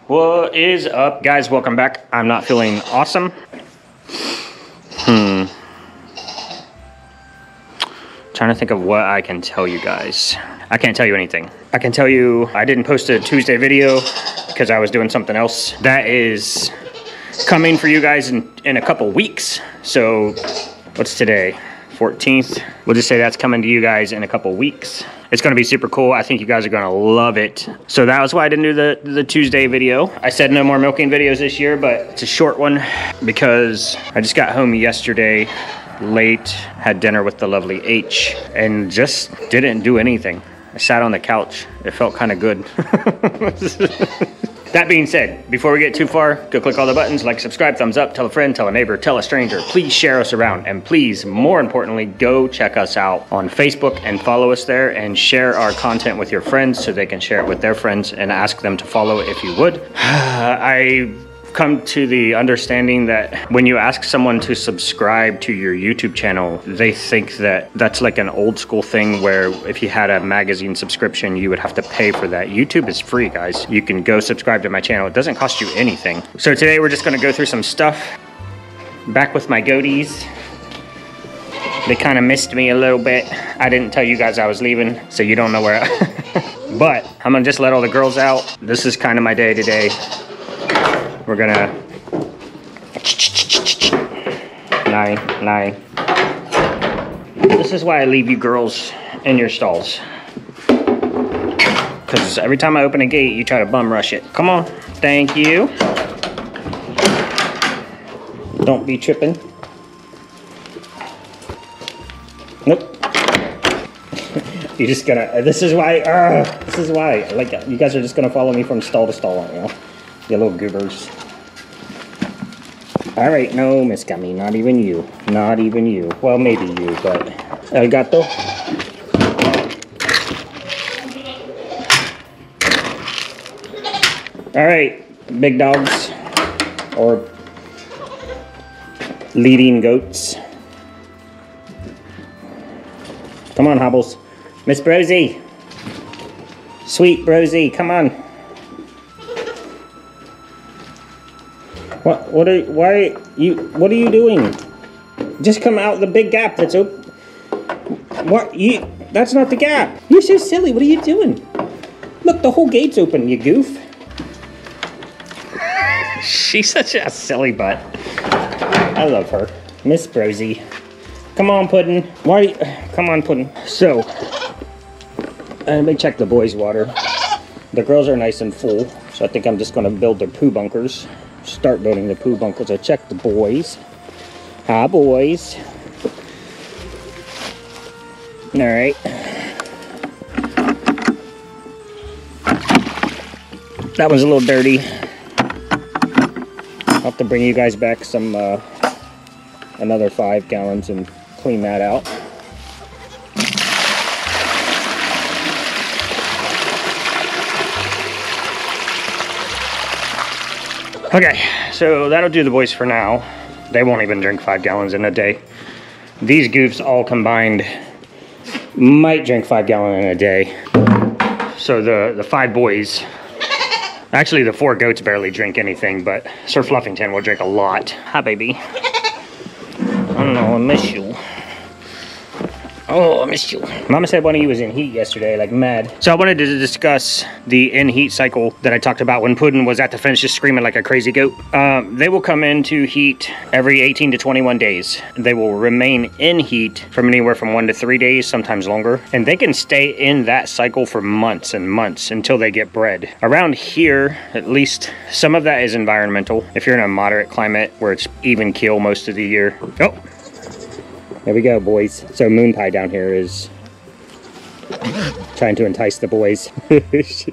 What is up, guys? Welcome back. I'm not feeling awesome. Trying to think of what I can tell you guys. I can't tell you anything. I can tell you I didn't post a Tuesday video because I was doing something else. That is coming for you guys in a couple weeks. So what's today? 14th. We'll just say that's coming to you guys in a couple weeks. It's gonna be super cool. I think you guys are gonna love it. So that was why I didn't do the Tuesday video. I said no more milking videos this year, but it's a short one because I just got home yesterday late, had dinner with the lovely H, and just didn't do anything. I sat on the couch. It felt kind of good. That being said, before we get too far, go click all the buttons, like, subscribe, thumbs up, tell a friend, tell a neighbor, tell a stranger. Please share us around, and please, more importantly, go check us out on Facebook and follow us there and share our content with your friends so they can share it with their friends and ask them to follow if you would. I've come to the understanding that when you ask someone to subscribe to your YouTube channel, they think that that's like an old school thing where if you had a magazine subscription, you would have to pay for that. YouTube is free, guys. You can go subscribe to my channel. It doesn't cost you anything. So today we're just gonna go through some stuff. Back with my goatees. They kind of missed me a little bit. I didn't tell you guys I was leaving, so you don't know where but I'm gonna just let all the girls out. This is kind of my day today. We're gonna 9. This is why I leave you girls in your stalls. Because every time I open a gate, you try to bum rush it. Come on. Thank you. Don't be tripping. Nope. You're just gonna, this is why, like, you guys are just gonna follow me from stall to stall right now. You little goobers. All right, no, Miss Gummy, not even you. Not even you. Well, maybe you, but arigato. All right, big dogs, or leading goats. Come on, Hobbles. Miss Brosie. Sweet Brosie, come on. What are you doing? Just come out the big gap that's open. That's not the gap. You're so silly. What are you doing? Look, the whole gate's open, you goof. She's such a silly butt. I love her. Miss Brosie. Come on, Puddin'. Come on, Puddin'. So, let me check the boys' water. The girls are nice and full, so I think I'm just gonna build their poo bunkers. Start building the poo bunkers. I checked the boys. Hi, boys. All right. That was a little dirty. I'll have to bring you guys back some, another 5 gallons and clean that out. Okay, so that'll do the boys for now. They won't even drink 5 gallons in a day. These goofs all combined might drink 5 gallons in a day. So the 5 boys, actually the 4 goats barely drink anything, but Sir Fluffington will drink a lot. Hi, baby. I don't know, I miss you. Oh, I missed you. Mama said one of you was in heat yesterday, like mad. So I wanted to discuss the in-heat cycle that I talked about when Puddin' was at the fence just screaming like a crazy goat. They will come into heat every 18 to 21 days. They will remain in heat from anywhere from 1 to 3 days, sometimes longer. And they can stay in that cycle for months and months until they get bred. Around here, at least, some of that is environmental. If you're in a moderate climate where it's even keel most of the year. Oh. There we go, boys. So Moon Pie down here is trying to entice the boys.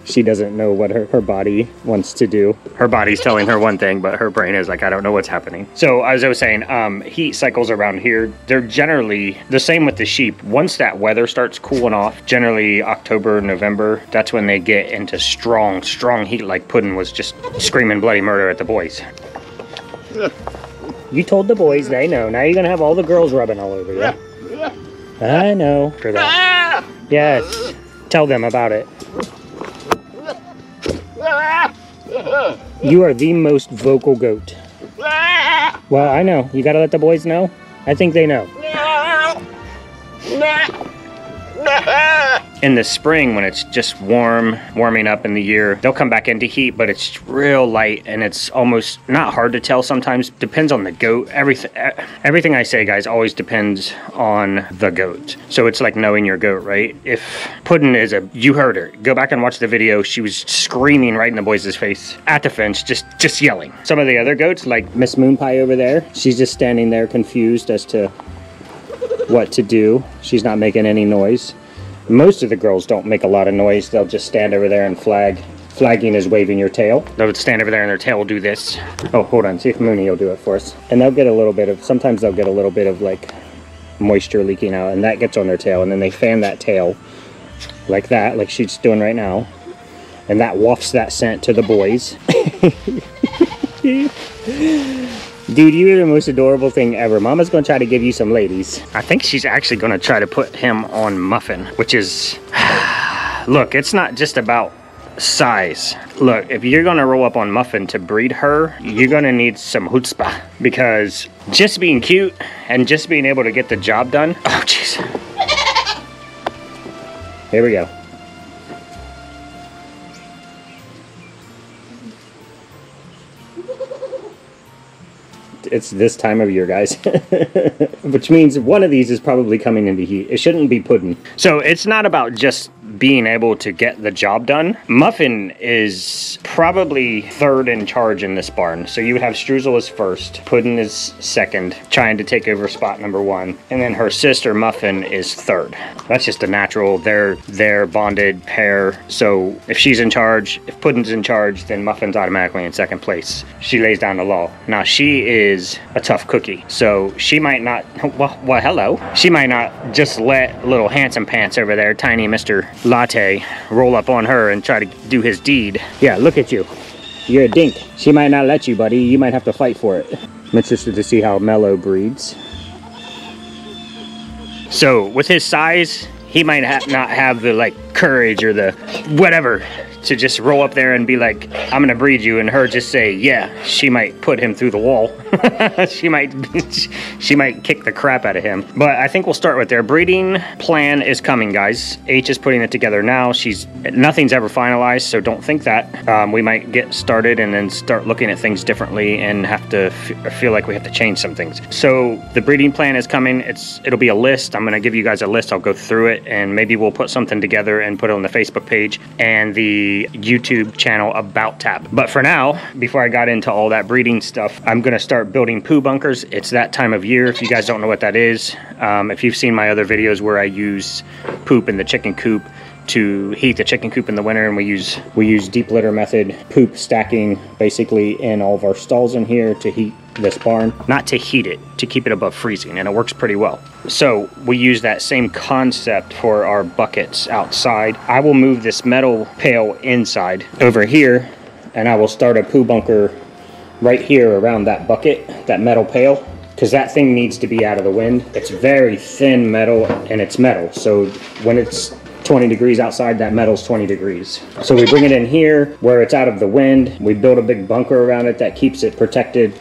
She doesn't know what her body wants to do. Her body's telling her one thing, but her brain is like, I don't know what's happening. So as I was saying, heat cycles around here, they're generally the same with the sheep. Once that weather starts cooling off, generally October, November, that's when they get into strong heat, like Puddin' was just screaming bloody murder at the boys. You told the boys, they know. Now you're gonna have all the girls rubbing all over you. I know. For that. Yes. Tell them about it. You are the most vocal goat. Well, I know. You gotta let the boys know. I think they know. In the spring, when it's just warming up in the year, they'll come back into heat, but it's real light and it's almost not hard to tell sometimes. Depends on the goat. Everything I say, guys, always depends on the goat. So it's like knowing your goat, right? If Puddin is you heard her. Go back and watch the video. She was screaming right in the boys' face at the fence, just yelling. Some of the other goats, like Miss Moonpie over there, she's just standing there confused as to what to do. She's not making any noise. Most of the girls don't make a lot of noise. They'll just stand over there and flag. Flagging is waving your tail. They would stand over there and their tail will do this. Oh, hold on. See if Mooney will do it for us. And they'll get a little bit of, sometimes they'll get a little bit of like moisture leaking out, and that gets on their tail, and then they fan that tail like that, like she's doing right now. And that wafts that scent to the boys. Dude, you're the most adorable thing ever. Mama's gonna try to give you some ladies. I think she's actually gonna try to put him on Muffin, which is, look, it's not just about size. Look, if you're gonna roll up on Muffin to breed her, you're gonna need some chutzpah, because just being cute and just being able to get the job done, oh jeez. Here we go. It's this time of year, guys. Which means one of these is probably coming into heat. It shouldn't be Puddin'. So it's not about just being able to get the job done. Muffin is probably third in charge in this barn. So you would have Streusel as first, Puddin' is second, trying to take over spot number 1, and then her sister Muffin is third. That's just a natural, they're bonded pair. So if she's in charge, if Puddin's in charge, then Muffin's automatically in second place. She lays down the law. Now she is a tough cookie, so she might not, well hello, she might not just let little handsome pants over there, tiny Mr. Latte, roll up on her and try to do his deed. Yeah, look at you, you're a dink. She might not let you, buddy. You might have to fight for it. I'm interested to see how Mellow breeds. So with his size, he might not have the like courage or the whatever to just roll up there and be like, I'm gonna breed you, and her just say, yeah. She might put him through the wall. she might kick the crap out of him. But I think we'll start with their breeding plan is coming, guys. H is putting it together now. Nothing's ever finalized, so don't think that. We might get started and then start looking at things differently and have to feel like we have to change some things. So the breeding plan is coming. It'll be a list. I'm gonna give you guys a list. I'll go through it, and maybe we'll put something together and put it on the Facebook page and the YouTube channel About Tap. But for now, before I got into all that breeding stuff, I'm gonna start building poo bunkers. It's that time of year. If you guys don't know what that is, if you've seen my other videos where I use poop in the chicken coop to heat the chicken coop in the winter, and we use deep litter method poop stacking basically in all of our stalls in here to heat this barn. Not to heat it, to keep it above freezing, and it works pretty well. So we use that same concept for our buckets outside. I will move this metal pail inside over here, and I will start a poo bunker right here around that bucket, that metal pail, because that thing needs to be out of the wind. It's very thin metal, and it's metal, so when it's 20 degrees outside, that metal's 20 degrees. So we bring it in here where it's out of the wind. We build a big bunker around it that keeps it protected.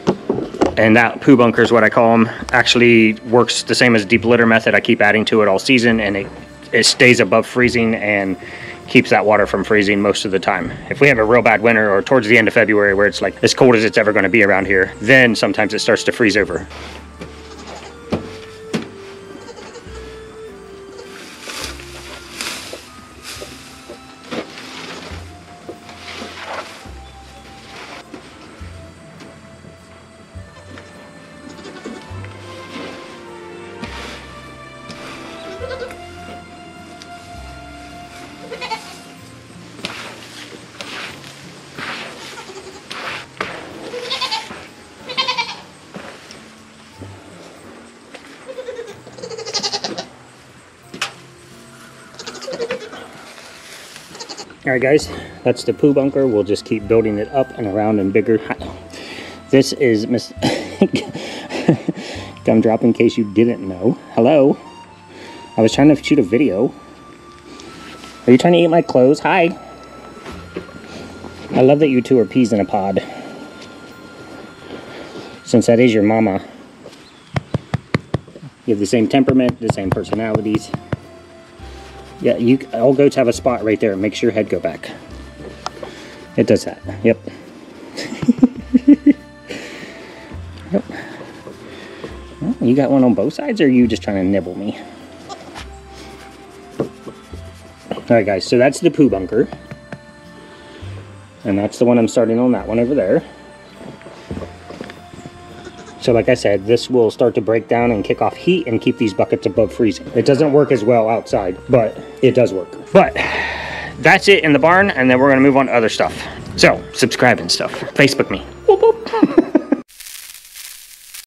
And that poo bunker is what I call them. Actually works the same as deep litter method. I keep adding to it all season, and it stays above freezing and keeps that water from freezing most of the time. If we have a real bad winter or towards the end of February where it's like as cold as it's ever going to be around here, then sometimes it starts to freeze over. Alright guys, that's the poo bunker. We'll just keep building it up and around and bigger. This is Miss Gumdrop, in case you didn't know. Hello. I was trying to shoot a video. Are you trying to eat my clothes? Hi. I love that you two are peas in a pod. Since that is your mama. You have the same temperament, the same personalities. Yeah, all goats have a spot right there. It makes your head go back. It does that. Yep. Yep. Well, you got one on both sides, or are you just trying to nibble me? Alright guys, so that's the poo bunker. And that's the one I'm starting on, that one over there. So like I said, this will start to break down and kick off heat and keep these buckets above freezing. It doesn't work as well outside, but it does work. But that's it in the barn, and then we're gonna move on to other stuff. So, subscribe and stuff. Facebook me. Whoop, whoop.